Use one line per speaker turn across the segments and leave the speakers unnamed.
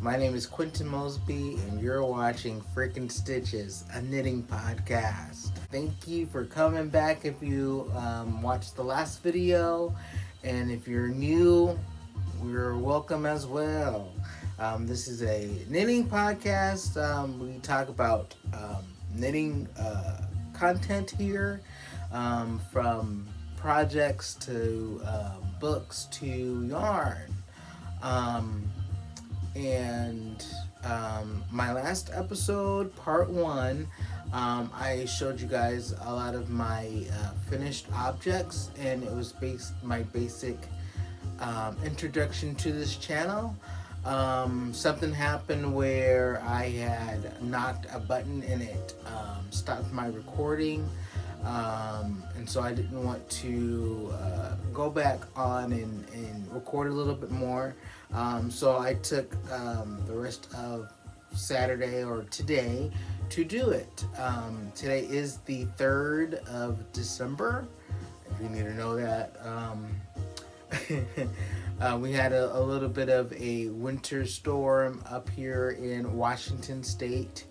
My name is Quentin Mosby, and you're watching Frickin' Stitches, a knitting podcast. Thank you for coming back if you watched the last video, and if you're new, you're welcome as well. This is a knitting podcast. We talk about knitting content here, from projects to books to yarn. Um, and My last episode, part one, I showed you guys a lot of my finished objects, and it was my basic introduction to this channel. Something happened where I had knocked a button and it stopped my recording. And so I didn't want to go back on and record a little bit more. So I took the rest of Saturday or today to do it. Today is the 3rd of December, if you need to know that. We had a little bit of a winter storm up here in Washington State,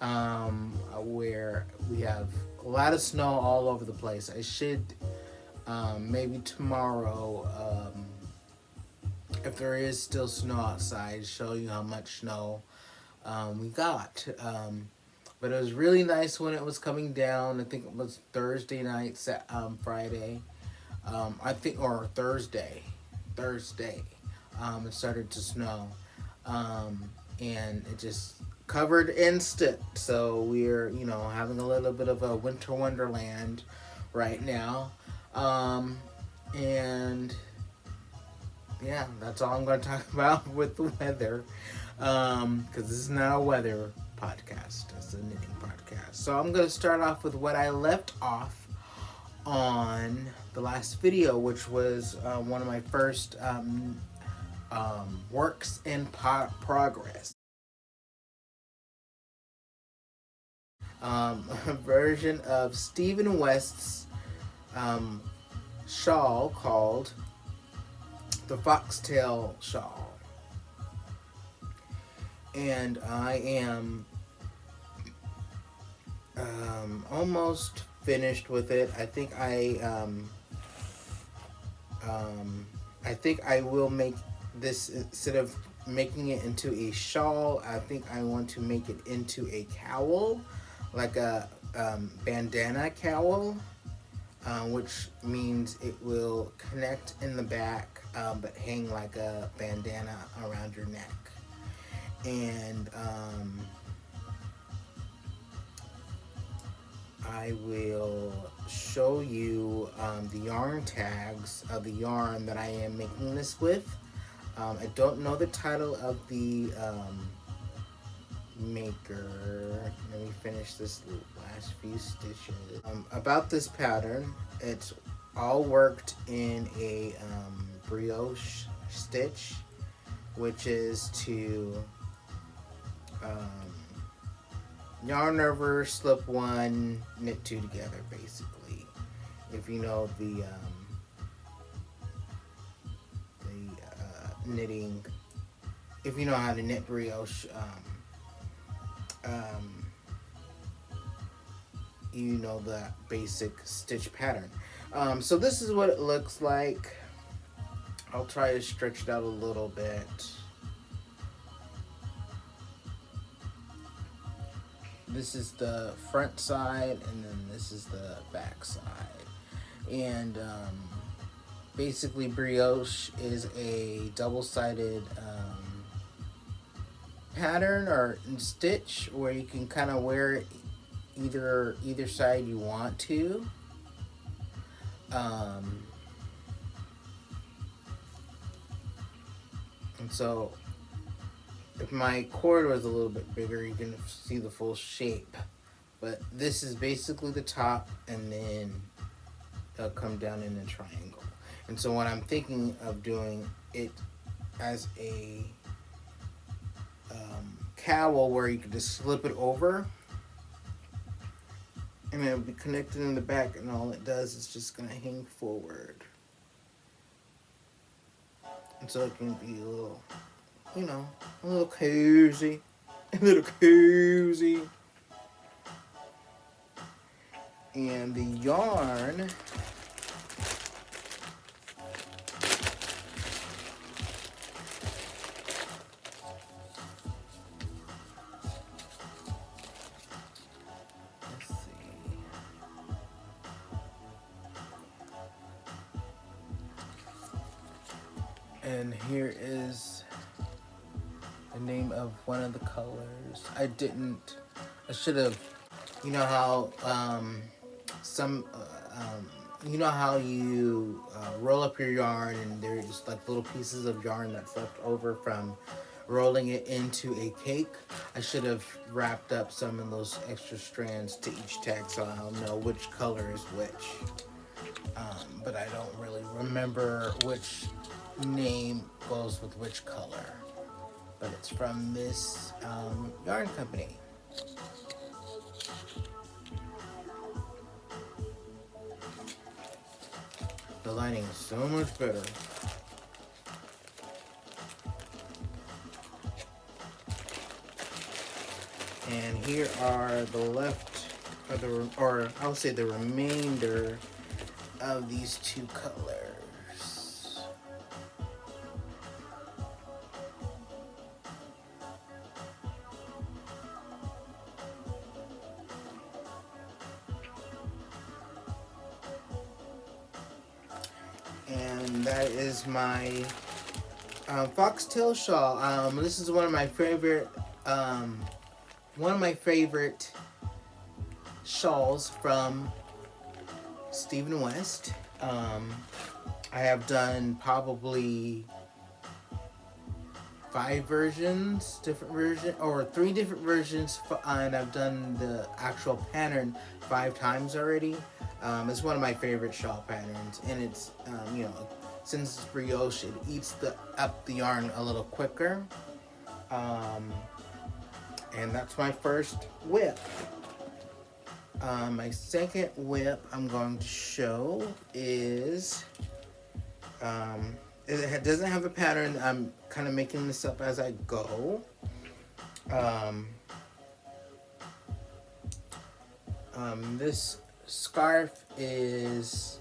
where we have a lot of snow all over the place. I should maybe tomorrow, if there is still snow outside, show you how much snow we got. But it was really nice when it was coming down. I think it was Thursday night, Friday. Or Thursday. It started to snow. And it just covered instant. So we're, having a little bit of a winter wonderland right now. And yeah, that's all I'm going to talk about with the weather. Because this is not a weather podcast. It's a knitting podcast. So I'm going to start off with what I left off on the last video, which was one of my first works in progress. A version of Stephen West's shawl called the Foxtail Shawl. And I am almost finished with it. I think I will make this, instead of making it into a shawl, I think I want to make it into a cowl, like a bandana cowl, which means it will connect in the back, but hang like a bandana around your neck. And I will show you the yarn tags of the yarn that I am making this with. I don't know the title of the maker. Let me finish this last few stitches. About this pattern, it's all worked in a brioche stitch, which is to yarn over, slip one, knit two together, basically. If you know the knitting, if you know how to knit brioche, you know the basic stitch pattern. So this is what it looks like. I'll try to stretch it out a little bit. This is the front side, and then this is the back side. And basically, brioche is a double-sided pattern or stitch where you can kind of wear it either side you want to. And so, if my cord was a little bit bigger, you can see the full shape. But this is basically the top, and then it'll come down in a triangle. And so what I'm thinking of doing it as a cowl, where you can just slip it over, and it'll be connected in the back, and all it does is just going to hang forward. And so it can be a little you know, a little cozy. A little cozy. And the yarn, let's see. And here is the name of one of the colors. I should have, you know how some, you know how you roll up your yarn and there's like little pieces of yarn that's left over from rolling it into a cake. I should have wrapped up some of those extra strands to each tag so I'll know which color is which. But I don't really remember which name goes with which color. But it's from this yarn company. The lining is so much better. And here are the or I'll say the remainder of these two colors. And that is my foxtail shawl. This is one of my favorite shawls from Stephen West. I have done probably 3 different versions, and I've done the actual pattern 5 times already. It's one of my favorite shawl patterns, and it's since it's brioche, it eats up the yarn a little quicker. And that's my first whip. My second whip I'm going to show is, it doesn't have a pattern. I'm kind of making this up as I go. This scarf is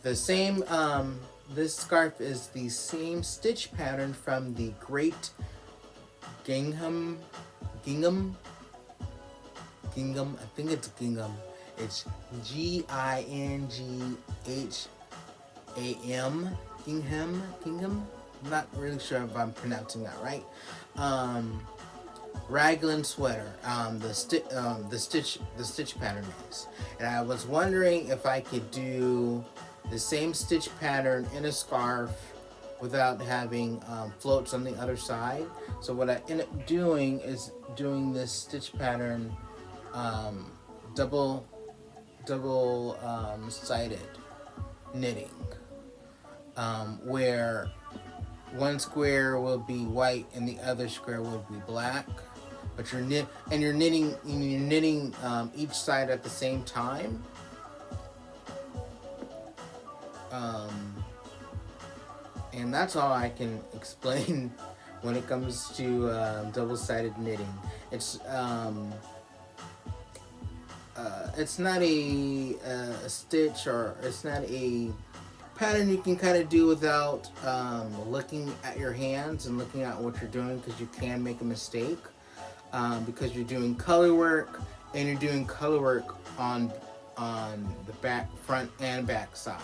the same. This scarf is the same stitch pattern from the Great Gingham. I think it's Gingham. It's Gingham. Gingham. I'm not really sure if I'm pronouncing that right. Raglan sweater. The stitch pattern is, and I was wondering if I could do the same stitch pattern in a scarf without having floats on the other side. So what I end up doing is doing this stitch pattern double sided knitting, where one square will be white and the other square will be black, but you're knitting each side at the same time. And that's all I can explain when it comes to double-sided knitting. It's not a stitch, or it's not a pattern you can kind of do without looking at your hands and looking at what you're doing, because you can make a mistake, because you're doing color work, and you're doing color work on the front and back side.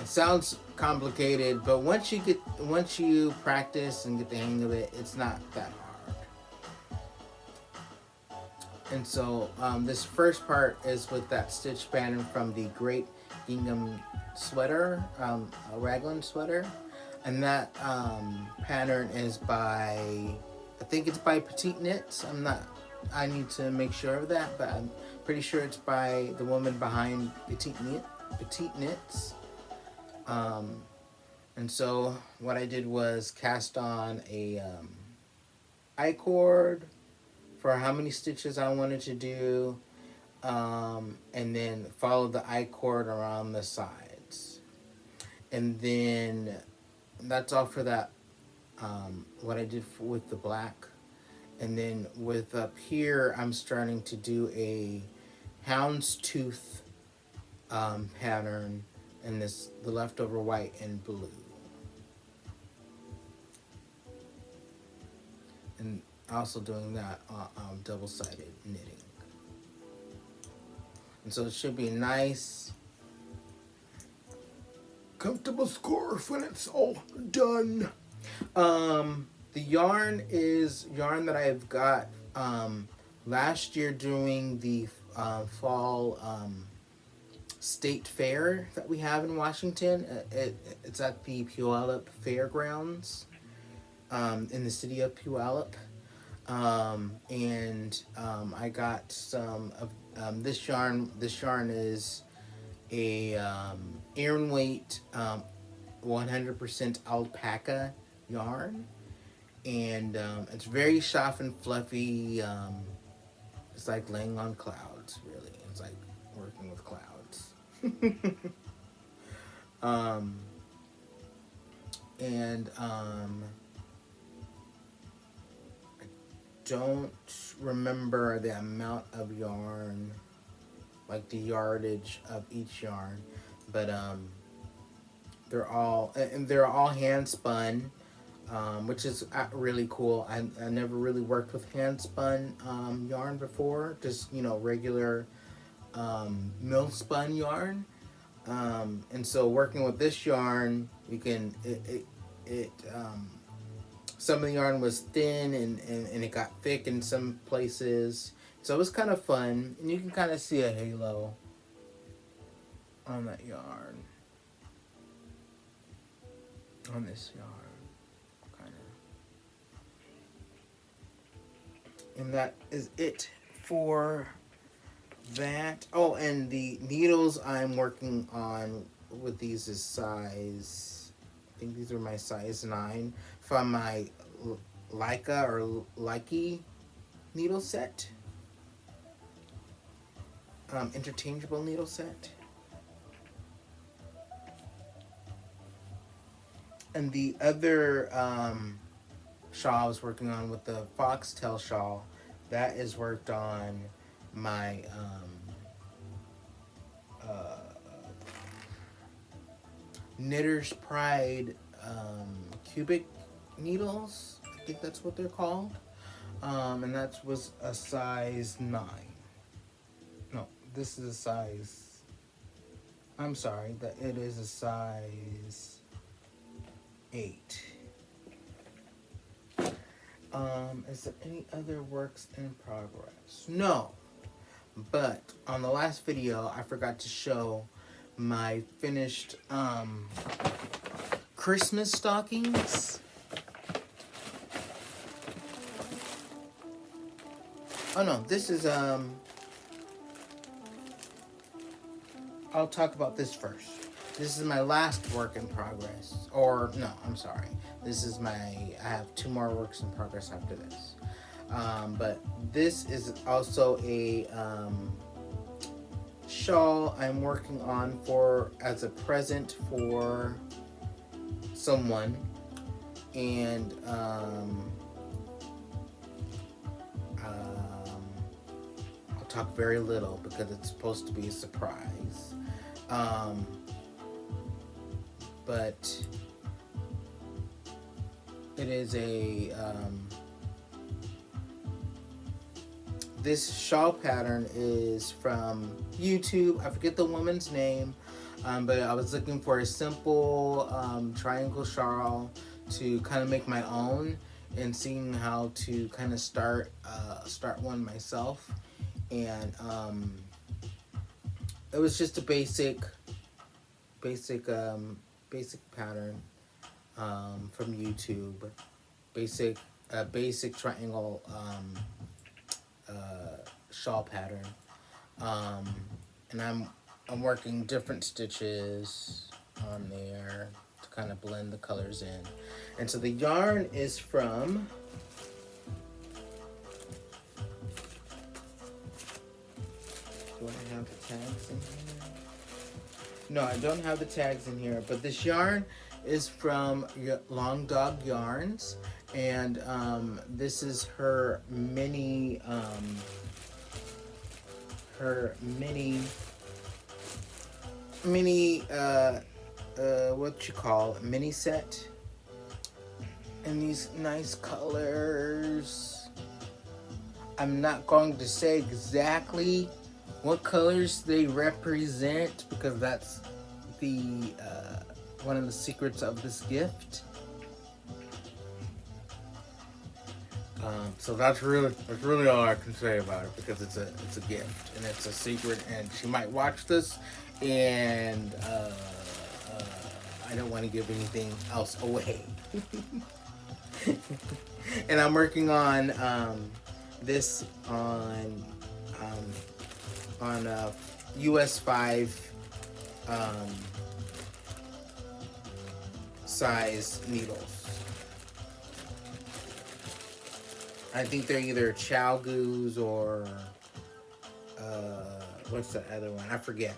It sounds complicated, but once you practice and get the hang of it, it's not that hard. And so this first part is with that stitch pattern from the Great Gingham sweater, a raglan sweater, and that pattern is by, I think it's by Petite Knits. I need to make sure of that, but I'm pretty sure it's by the woman behind Petite Knits. And so what I did was cast on a I-cord for how many stitches I wanted to do, and then follow the I-cord around the sides. And then that's all for that what I did with the black. And then with up here, I'm starting to do a houndstooth pattern in the leftover white and blue. And also doing that double-sided knitting. And so it should be a nice, comfortable scarf when it's all done. The yarn is yarn that I've got last year during the fall state fair that we have in Washington. It's at the Puyallup Fairgrounds in the city of Puyallup. And I got some of this yarn. This yarn is a Aran weight 100% alpaca yarn, and it's very soft and fluffy. It's like laying on clouds, really. It's like working with clouds. I don't remember the amount of yarn, like the yardage of each yarn, but they're all hand spun, which is really cool. I never really worked with hand spun yarn before, just regular mill spun yarn, and so working with this yarn, you can some of the yarn was thin and it got thick in some places, so it was kind of fun, and you can kind of see a halo on that yarn, on this yarn, kind of. And that is it for that. Oh, and the needles I'm working on with these is size, I think these are my size 9 from my Leica or Likey needle set, interchangeable needle set. And the other shawl I was working on with the foxtail shawl, that is worked on my Knitter's Pride cubic needles. I think that's what they're called. And that was a size 9. No, this is a size, I'm sorry, that it is a size 8. Is there any other works in progress? No. But on the last video, I forgot to show my finished Christmas stockings. Oh no, this is I'll talk about this first. This is my last work in progress. Or no, I'm sorry. This is I have 2 more works in progress after this. But this is also a shawl I'm working on as a present for someone, and I'll talk very little because it's supposed to be a surprise. But it is a this shawl pattern is from YouTube. I forget the woman's name, but I was looking for a simple triangle shawl to kind of make my own, and seeing how to kind of start one myself. And it was just a basic pattern from YouTube, basic triangle shawl pattern, and I'm working different stitches on there to kind of blend the colors in. And so the yarn is from do I have the tags in here? No, I don't have the tags in here, but this yarn is from Long Dog Yarns, and this is her mini, what you call it, mini set, in these nice colors. I'm not going to say exactly what colors they represent because that's the one of the secrets of this gift. So that's really all I can say about it because it's a gift and it's a secret, and she might watch this, and I don't want to give anything else away. And I'm working on this on US 5 size needles. I think they're either Chalgoos or what's the other one? I forget.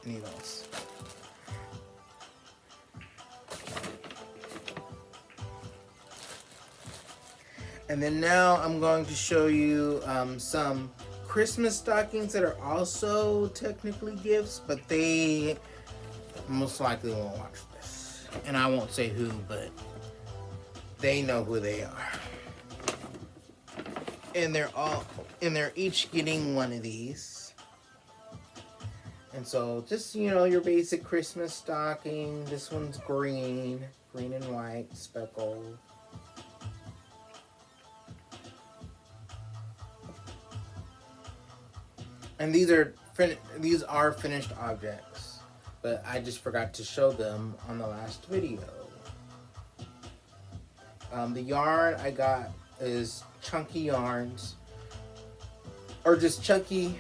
Needles. And then now I'm going to show you some Christmas stockings that are also technically gifts, but they most likely won't watch this. And I won't say who, but they know who they are. And they're each getting one of these. And so just, your basic Christmas stocking. This one's green and white, speckled. And these are finished objects, but I just forgot to show them on the last video. The yarn I got is chunky yarns, or just chunky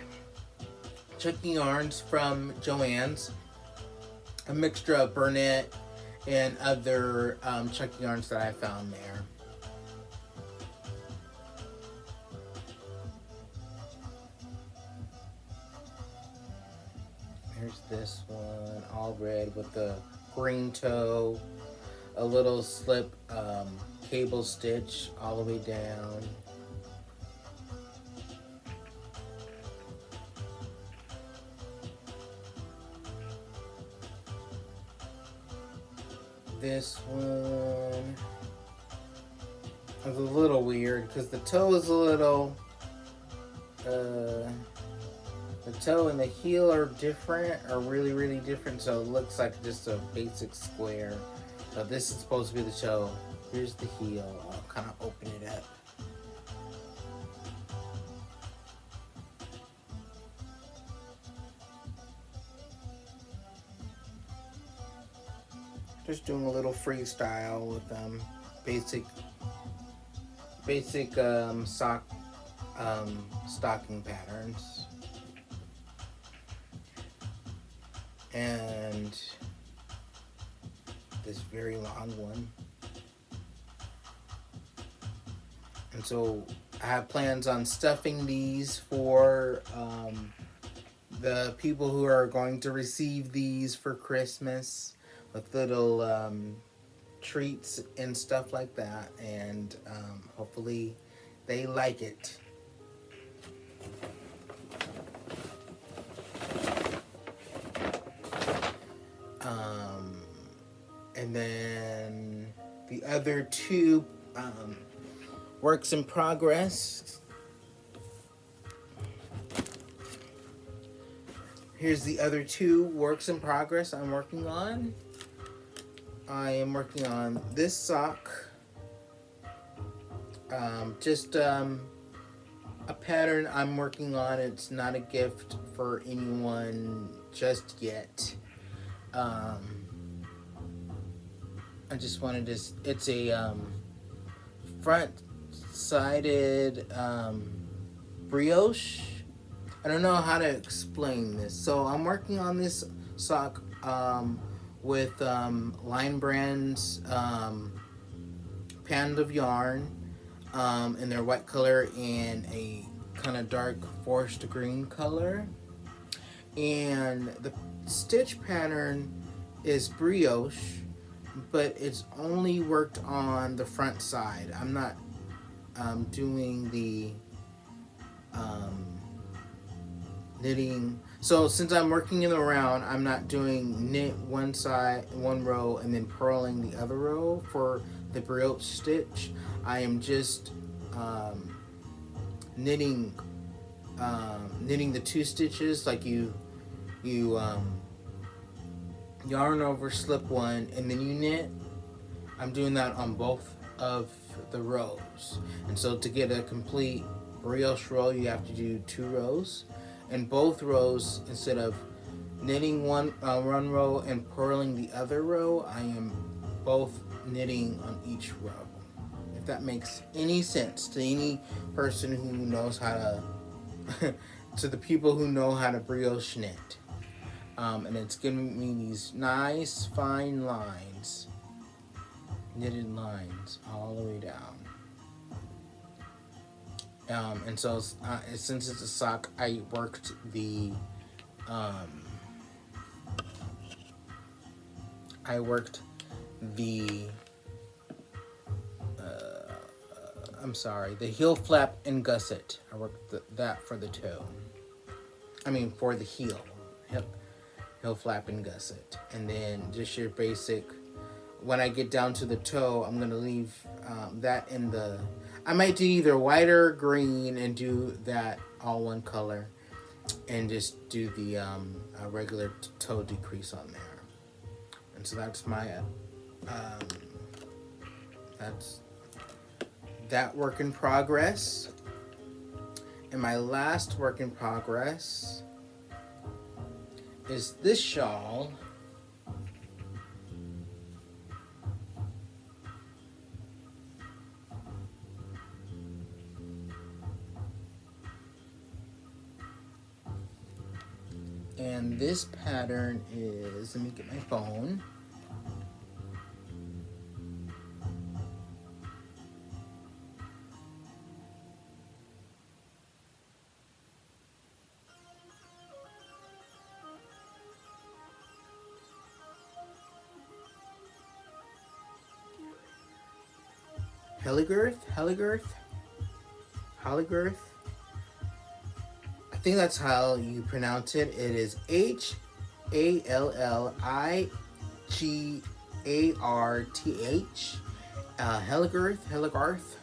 yarns from Joann's. A mixture of Burnett and other chunky yarns that I found there. Here's this one, all red with the green toe, a little slip cable stitch all the way down. This one is a little weird because the toe is a little, the toe and the heel are really different, so it looks like just a basic square. So this is supposed to be the toe. Here's the heel. I'll kind of open it up. Just doing a little freestyle with basic stocking patterns. And this very long one. And so I have plans on stuffing these for the people who are going to receive these for Christmas with little treats and stuff like that. And hopefully they like it. And then the other two works in progress. Here's the other two works in progress I'm working on. I am working on this sock. Just a pattern I'm working on. It's not a gift for anyone just yet. I just wanted to, it's a front-sided brioche. I don't know how to explain this. So I'm working on this sock with Line Brand's Pound of Yarn in their white color and a kind of dark forest green color. And stitch pattern is brioche, but it's only worked on the front side. I'm not doing the knitting. So since I'm working in the round, I'm not doing knit one side, one row, and then purling the other row for the brioche stitch. I am just knitting the two stitches, like you yarn over, slip one, and then you knit. I'm doing that on both of the rows. And so to get a complete brioche row, you have to do 2 rows. And both rows, instead of knitting one row and purling the other row, I am both knitting on each row. If that makes any sense to any person who knows how to, to the people who know how to brioche knit. And it's giving me these nice fine lines, knitted lines all the way down. And so since it's a sock, I worked the the heel flap and gusset. I worked that for the toe. I mean for the heel. Heel flap and gusset. And then just your basic. When I get down to the toe, I'm gonna leave that in the. I might do either white or green and do that all one color, and just do the regular toe decrease on there. And so that's my that's that work in progress. And my last work in progress is this shawl. And this pattern is, let me get my phone. Heligarth. I think that's how you pronounce it. It is Hallilligarth. Heligarth.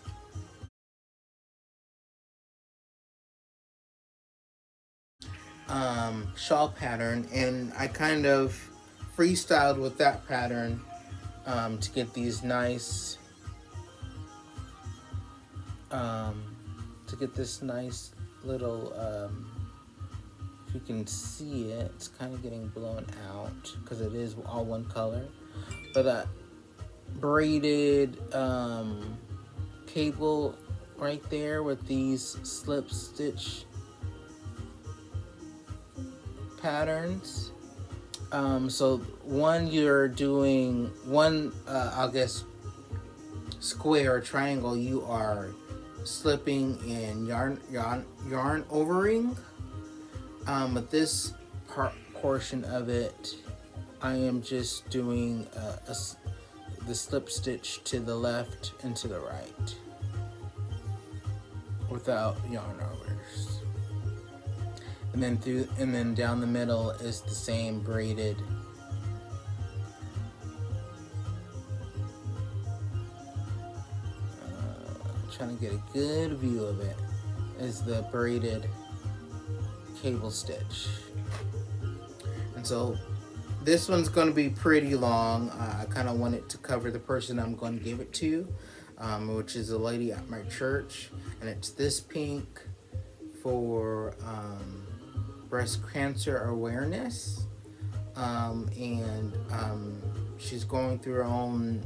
Shawl pattern, and I kind of freestyled with that pattern to get these nice this nice little if you can see it, it's kind of getting blown out because it is all one color, but braided cable right there with these slip stitch patterns. So one, you're doing one I guess square or triangle, you are slipping in yarn overing. With this portion of it, I am just doing the slip stitch to the left and to the right without yarn overs. And then down the middle is the same braided trying to get a good view of it, is the braided cable stitch. And so this one's going to be pretty long. I kind of want it to cover the person I'm going to give it to, which is a lady at my church, and it's this pink for breast cancer awareness, and she's going through her own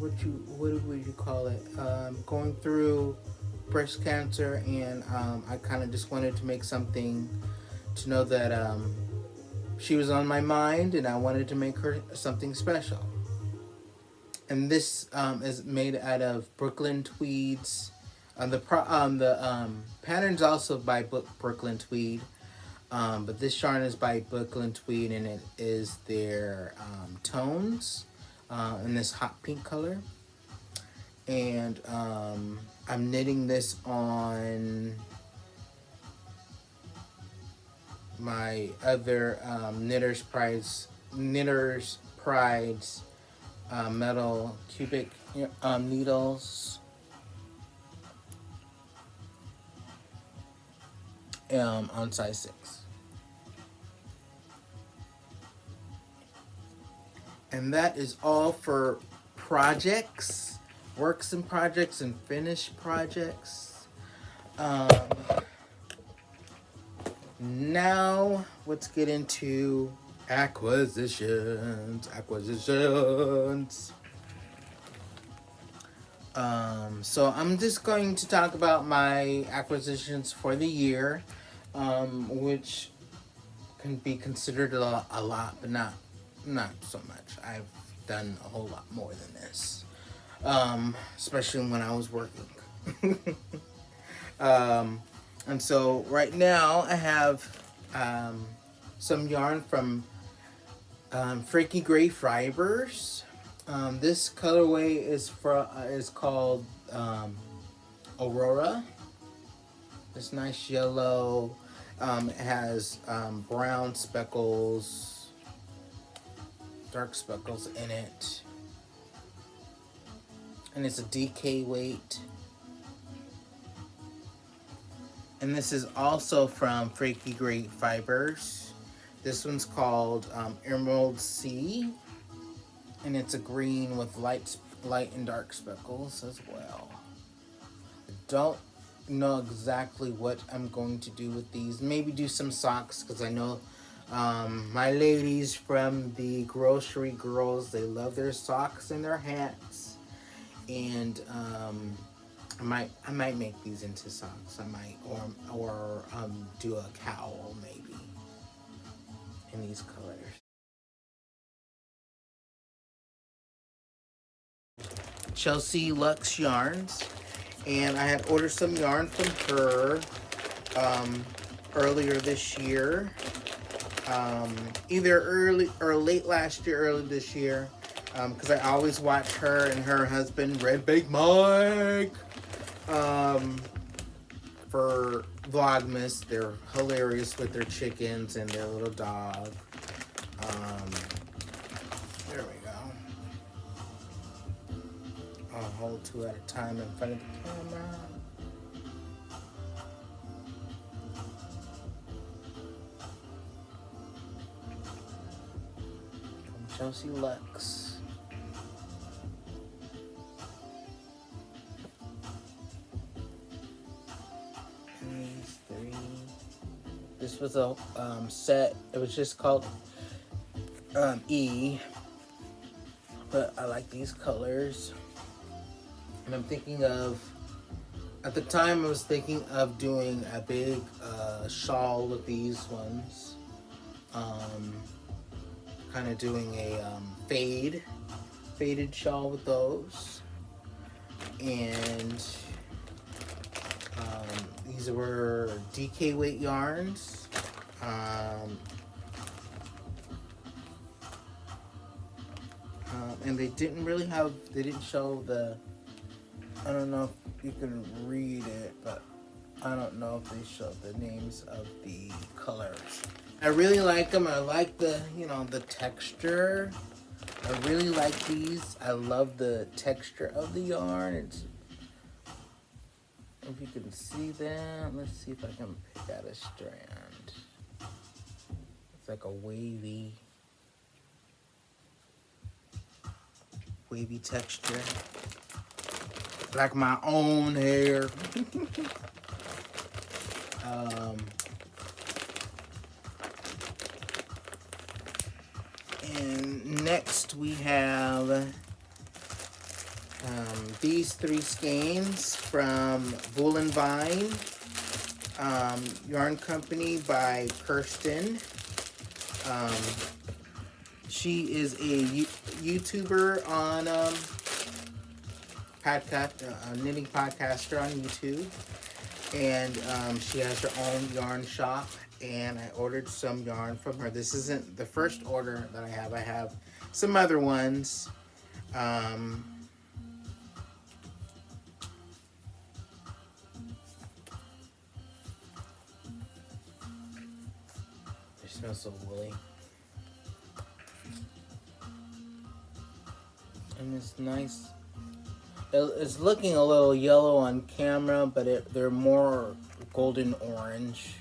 what would you call it? Going through breast cancer, and I kind of just wanted to make something to know that she was on my mind, and I wanted to make her something special. And this is made out of Brooklyn tweeds, The pattern's also by Brooklyn Tweed, but this yarn is by Brooklyn Tweed, and it is their tones in this hot pink color. And I'm knitting this on my other Knitter's Pride's metal cubic needles. On size 6. And that is all for projects, works in projects and finished projects. Now let's get into acquisitions. So I'm just going to talk about my acquisitions for the year, which can be considered a lot, but not so much. I've done a whole lot more than this, especially when I was working. And so right now I have some yarn from Freaky Gray Fibers. This colorway is called Aurora. This nice yellow. It has brown speckles, dark speckles in it, and it's a DK weight. And this is also from Freaky Gray Fibers. This one's called Emerald Sea, and it's a green with light and dark speckles as well. I don't know exactly what I'm going to do with these. Maybe do some socks, because I know my ladies from the Grocery Girls, they love their socks and their hats. And I might make these into socks. I might, or do a cowl maybe in these colors. Chelsea Luxe Yarns, and I had ordered some yarn from her earlier this year, either early or late last year, early this year, because I always watch her and her husband Red Bake Mike for Vlogmas. They're hilarious with their chickens and their little dog. There we go. I'll hold 2 at a time in front of the camera. From Chelsea Luxe. This was a set. It was just called E, but I like these colors. And I'm thinking of, at the time I was thinking of doing a big shawl with these ones. Kind of doing a faded shawl with those. And these were DK weight yarns. And they didn't show the, I don't know if you can read it, but I don't know if they showed the names of the colors. I really like them. I like the, the texture. I really like these. I love the texture of the yarn. It's, if you can see that, let's see if I can pick out a strand. It's like a wavy texture, like my own hair. And next we have these 3 skeins from Wool and Vine Yarn Company by Kirsten. She is a YouTuber on knitting podcaster on YouTube, and she has her own yarn shop. And I ordered some yarn from her. This isn't the first order that I have. I have some other ones. It smells so woolly. And it's nice. It's looking a little yellow on camera, but they're more golden orange.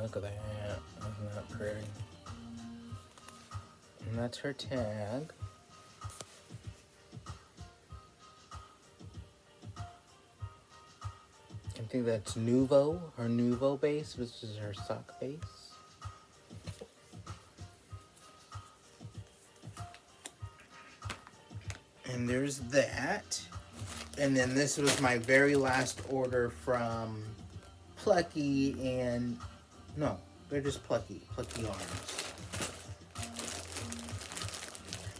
Look at that. Isn't that pretty? And that's her tag. I think that's Nuvo, her Nuvo base, which is her sock base. And there's that. And then this was my very last order from Plucky, and no, they're just Plucky yarns.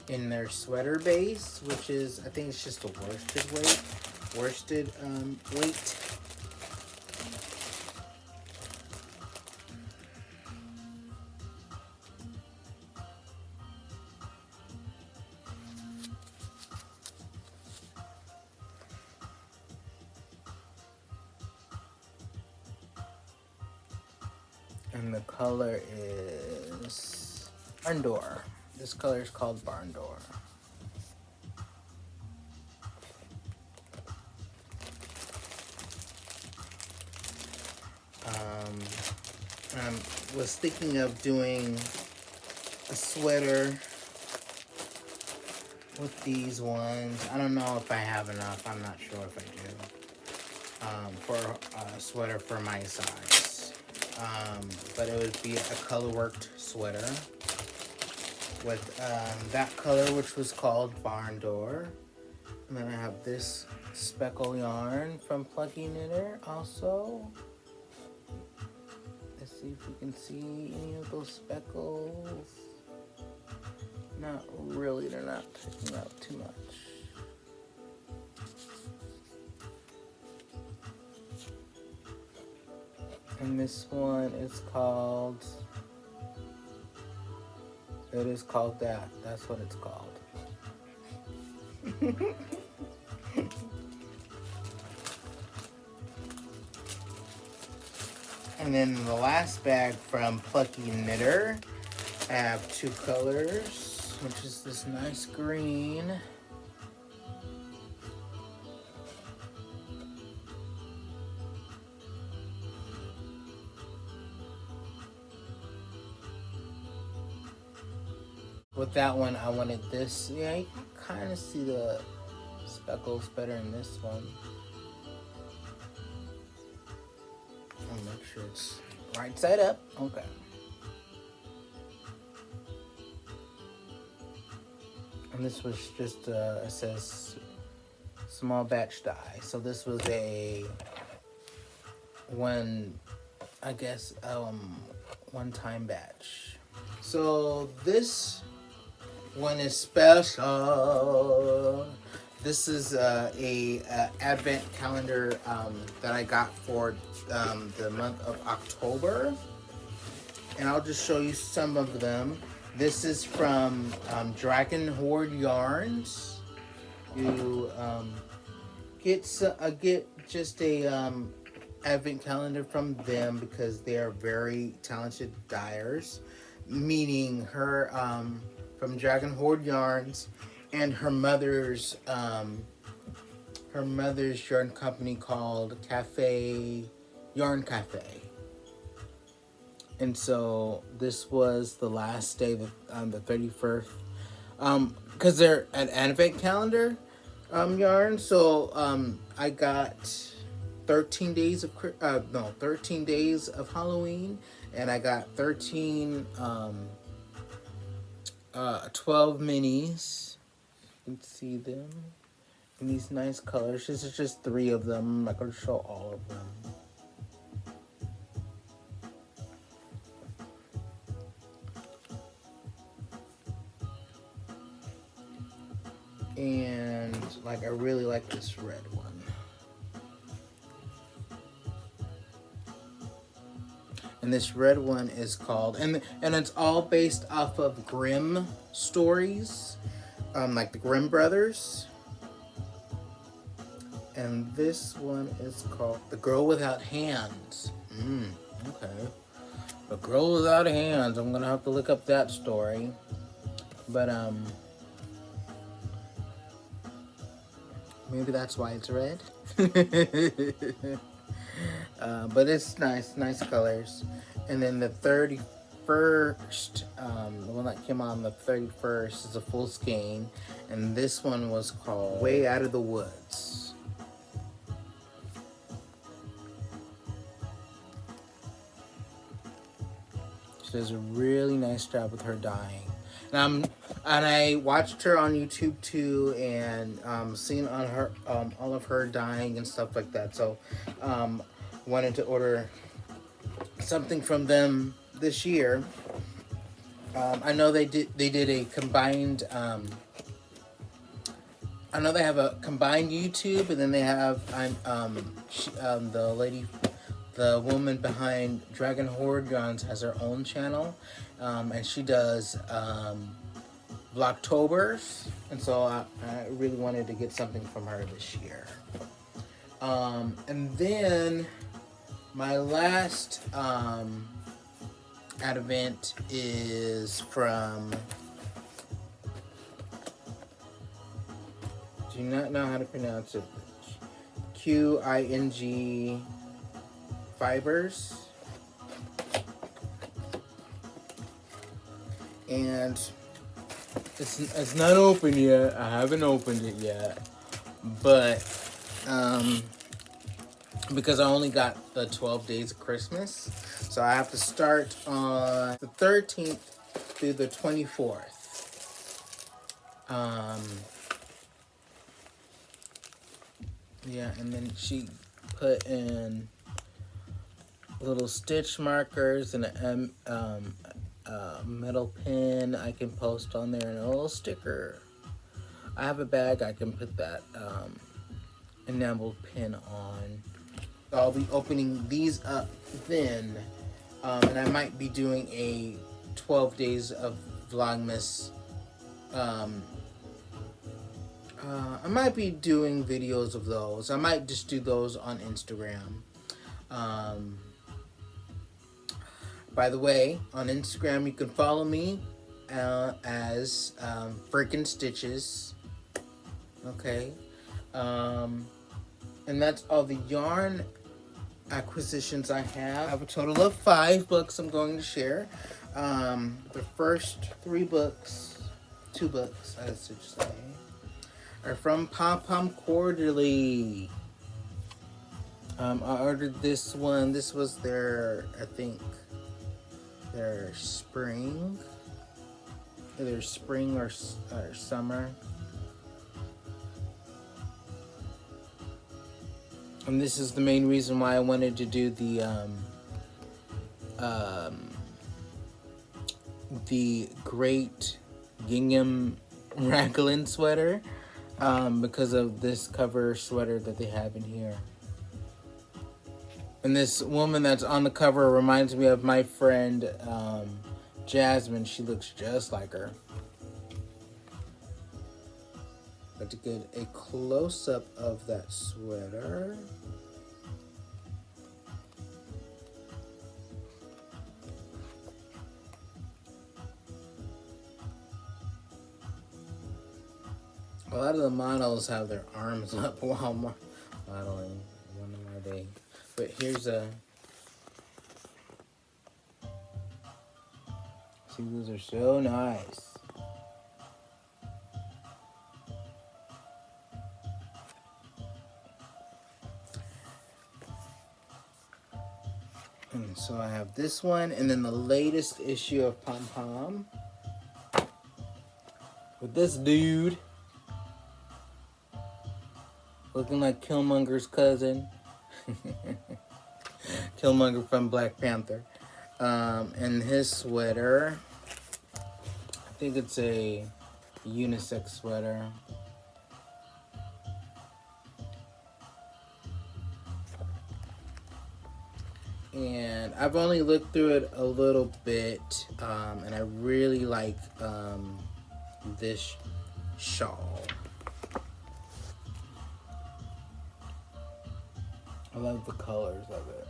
In their sweater base, which is, I think it's just a worsted weight. And the color is Barn Door. This color is called Barn Door. I was thinking of doing a sweater with these ones. I don't know if I have enough. I'm not sure if I do. For a sweater for my size. But it would be a color worked sweater with that color, which was called Barn Door. And then I have this speckle yarn from Plucky Knitter also. Let's see if we can see any of those speckles. Not really, they're not picking up too much. And this one is called, it is called that. That's what it's called. And then the last bag from Plucky Knitter, I have two colors, which is this nice green. With that one, I wanted this. Yeah, you can kind of see the speckles better in this one. I'll make sure it's right side up. Okay. And this was just, it says small batch dye. So this was a one-time batch. So this one is special. This is a advent calendar that I got for the month of October, and I'll just show you some of them. This is from Dragon Horde Yarns. You get just a advent calendar from them because they are very talented dyers. Meaning her from Dragon Horde Yarns and her mother's yarn company called Yarn Cafe. And so this was the last day, on the 31st, because they're an advent calendar yarn. So I got 13 days of Halloween, and I got 12 minis. You can see them in these nice colors. This is just 3 of them. I'm not going to show all of them. And like I really like this red one. And this red one is called, and it's all based off of Grimm stories, like the Grimm brothers. And this one is called The Girl Without Hands. Okay. The Girl Without Hands. I'm gonna have to look up that story. But maybe that's why it's red. But it's nice colors. And then the 31st, the one that came on the 31st is a full skein. And this one was called Way Out of the Woods. She does a really nice job with her dyeing. And I watched her on YouTube too, and seen on her all of her dyeing and stuff like that. So wanted to order something from them this year. I know they did a combined. I know they have a combined YouTube, and then they have the lady, the woman behind Dragon Horde Guns has her own channel, and she does Vlogtobers, and so I really wanted to get something from her this year. And then my last advent is from, do not know how to pronounce it, Qing Fibers. And it's not open yet. I haven't opened it yet, but because I only got the 12 days of Christmas, so I have to start on the 13th through the 24th. Yeah, and then she put in little stitch markers and a metal pin I can post on there, and a little sticker. I have a bag I can put that enameled pin on. So I'll be opening these up then, and I might be doing a 12 days of Vlogmas. I might be doing videos of those. I might just do those on Instagram. By the way, on Instagram you can follow me as Freaking Stitches. Okay. And that's all the yarn acquisitions I have. I have a total of 5 books I'm going to share. The first 2 books, I should say, are from Pom Pom Quarterly. I ordered this one. This was their, I think, their spring, either spring or summer. And this is the main reason why I wanted to do the Great Gingham Raglan sweater, because of this cover sweater that they have in here. And this woman that's on the cover reminds me of my friend Jasmine. She looks just like her. Got to get a close-up of that sweater. A lot of the models have their arms up while modeling. One of my day. But here's a... See, those are so nice. And so I have this one, and then the latest issue of Pom Pom with this dude looking like Killmonger's cousin. Killmonger from Black Panther. And his sweater, I think it's a unisex sweater. and I've only looked through it a little bit, and I really like this shawl. I love the colors of it.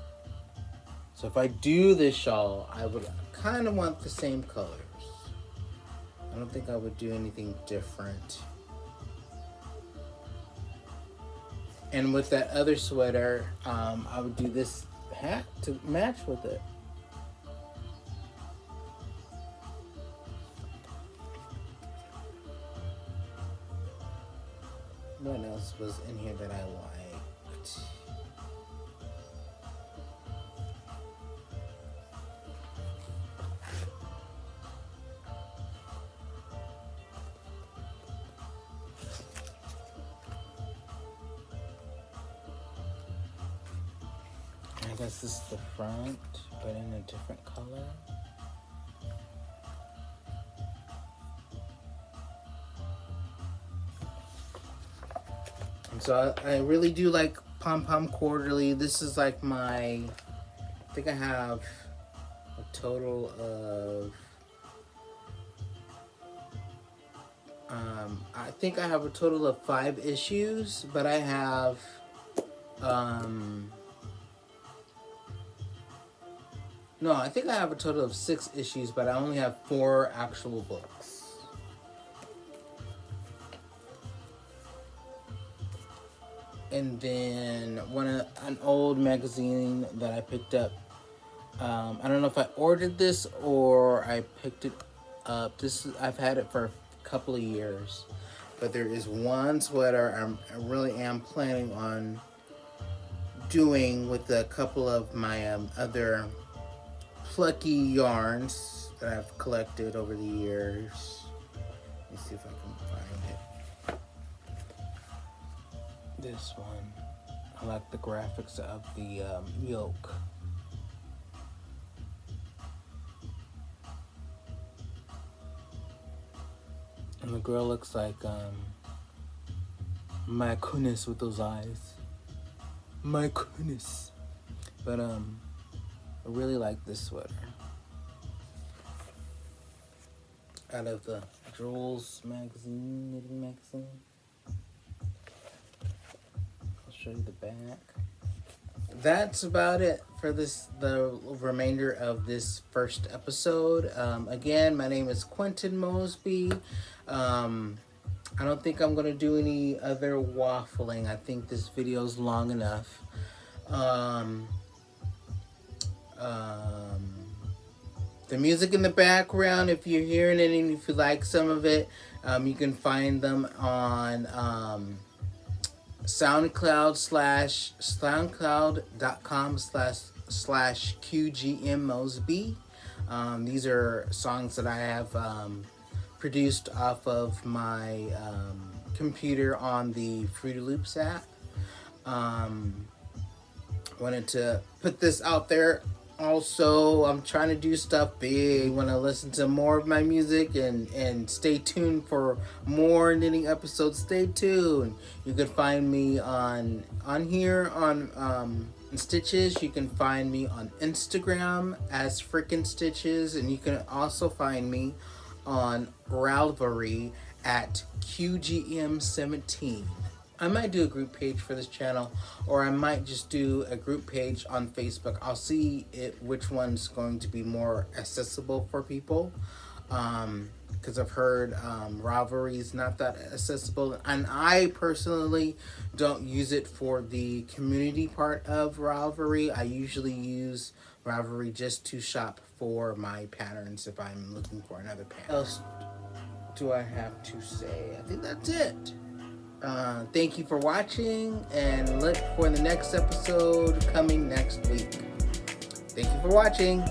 So if I do this shawl, I would kind of want the same colors. I don't think I would do anything different. And with that other sweater, I would do this hat to match with it. What else was in here that I liked? I guess this is the front, but in a different color. And so I really do like Pom Pom Quarterly. This is like my, I think I have a total of, I think I have a total of 5 issues, but I have, no, I think I have a total of 6 issues, but I only have 4 actual books. And then an old magazine that I picked up. I don't know if I ordered this or I picked it up. I've had it for a couple of years, but there is one sweater I really am planning on doing with a couple of my other plucky yarns that I've collected over the years. Let me see if I can find it. This one, I like the graphics of the yoke. And the girl looks like my goodness with those eyes. My goodness. But I really like this sweater. Out of the Jules magazine, knitting magazine. I'll show you the back. That's about it for the remainder of this first episode. Again, my name is Quentin Mosby. I don't think I'm gonna do any other waffling. I think this video's long enough. The music in the background, if you're hearing it and if you like some of it, you can find them on soundcloud.com/QGM These are songs that I have produced off of my computer on the Fruity Loops app. Wanted to put this out there. Also, I'm trying to do stuff big. Want to listen to more of my music and stay tuned for more knitting episodes. Stay tuned. You can find me on here on Stitches. You can find me on Instagram as Frickin' Stitches, and you can also find me on Ravelry at QGM17. I might do a group page for this channel, or I might just do a group page on Facebook. I'll see which one's going to be more accessible for people, because I've heard Ravelry is not that accessible, and I personally don't use it for the community part of Ravelry. I usually use Ravelry just to shop for my patterns if I'm looking for another pattern. What else do I have to say? I think that's it. Thank you for watching, and look for the next episode coming next week. Thank you for watching.